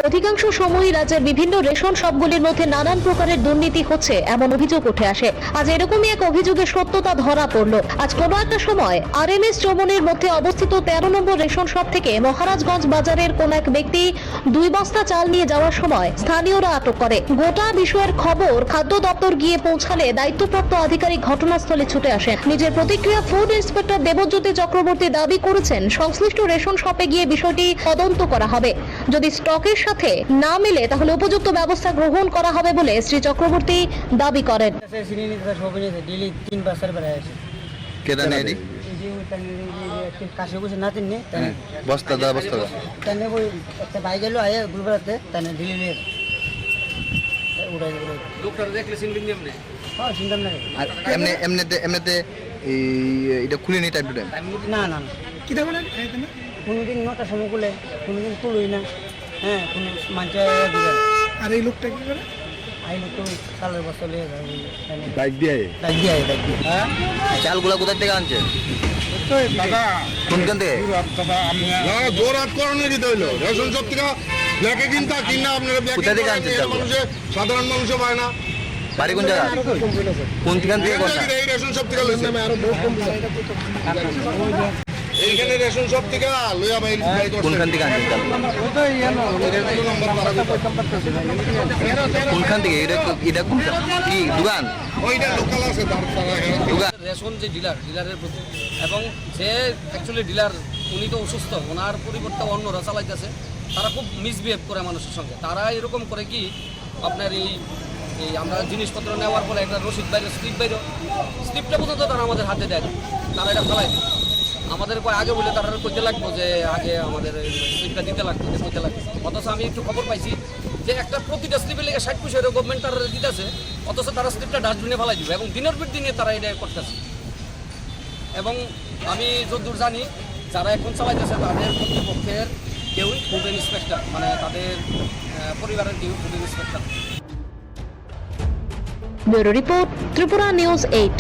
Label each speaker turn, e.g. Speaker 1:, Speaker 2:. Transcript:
Speaker 1: অধিকাংশ সময়ই রাজ্যের বিভিন্ন রেশন শপগুলির মধ্যে নানান প্রকারের দুর্নীতি হচ্ছে এমন অভিযোগ উঠে আসে। আজ এরকমই এক অভিযোগের সত্যতা ধরা পড়ল। আজ কোনো একটা সময় RMS চৌমনির মধ্যে অবস্থিত 13 নম্বর রেশন শপ থেকে মহারাজগঞ্জ বাজারের কোন এক ব্যক্তি 2 বস্তা চাল নিয়ে যাওয়ার সময় স্থানীয়রা আটক করে। গোটা বিষয়ের খবর খাদ্য দপ্তর গিয়ে পৌঁছালে দায়িত্বপ্রাপ্ত আধিকারিক ঘটনাস্থলে ছুটে আসেন। নিজের প্রতিক্রিয়া ফুড ইন্সপেক্টর দেবজ্যোতি চক্রবর্তী দাবি করেছেন সংশ্লিষ্ট রেশন শপে গিয়ে বিষয়টি তদন্ত করা হবে। যদি স্টকের সাথে না মিলে তাহলে উপযুক্ত ব্যবস্থা গ্রহণ করা হবে বলে শ্রী চক্রবর্তী দাবি করেন।
Speaker 2: কোনোদিন 9টার সময় খুলে, কোনোদিন তুলই না। হ্যাঁ, কোনো মানুষের আর এই লোকটা কি করে? এই লোকটা চালের বস্তা নিয়ে যায় বাইক দিয়ে। হ্যাঁ,
Speaker 3: চালগুলো কোথা থেকে আনছেন? কোনখান থেকে?
Speaker 4: জোরাত করানো দিতে হইলো রেশন সব থেকে ব্যাগে কিনতে কিনা আপনারা
Speaker 3: কোথা থেকে আনছেন?
Speaker 4: সাধারণ মানুষ পায় না।
Speaker 3: বাড়ি কোন জায়গা? কোনখান থেকে?
Speaker 4: এই রেশন সব থেকে এইখানে রেশন সব থেকে লইয়া ভাই
Speaker 3: কোনখান থেকে আনছেন? কোনখান থেকে? এটা কি দোকান?
Speaker 4: ওইটা লোকাল আছে
Speaker 3: দোকান।
Speaker 5: রেশন যে ডিলারের প্রতি এবং যে অ্যাকচুয়ালি ডিলার উনি তো অসুস্থ, ওনার পরিবর্তে অন্যরা চালাইতেছে, তারা খুব মিসবিহেভ করে মানুষের সঙ্গে। তারা এরকম করে কি আপনার এই আমরা জিনিসপত্র নেওয়ার পরে একটা রসিদ বাইরে স্লিপটা পর্যন্ত তারা আমাদের হাতে দেয় না, তারা এটা ফেলাই দেয়। আমাদের আগে বলে তারা কইতে লাগবো যে আগে আমাদের স্লিপটা দিতে লাগতো, কইতে লাগতো। অথচ আমি একটু খবর পাইছি যে একটা প্রতিটা স্লিপের লেগে 60 পয়সা গভর্নমেন্ট তারা দিতেছে, অথচ তারা স্লিপটা ডাস্টবিনে ফেলাই দিবে এবং দিনের পর দিনে তারা এটা করতেছে। এবং আমি যতদূর জানি যারা এখন চালাইতেছে তাদের কর্তৃপক্ষের কেউই ফুড ইন্সপেক্টর, মানে তাদের পরিবারের কেউ food inspector.
Speaker 1: Bureau report, Tripura news 8।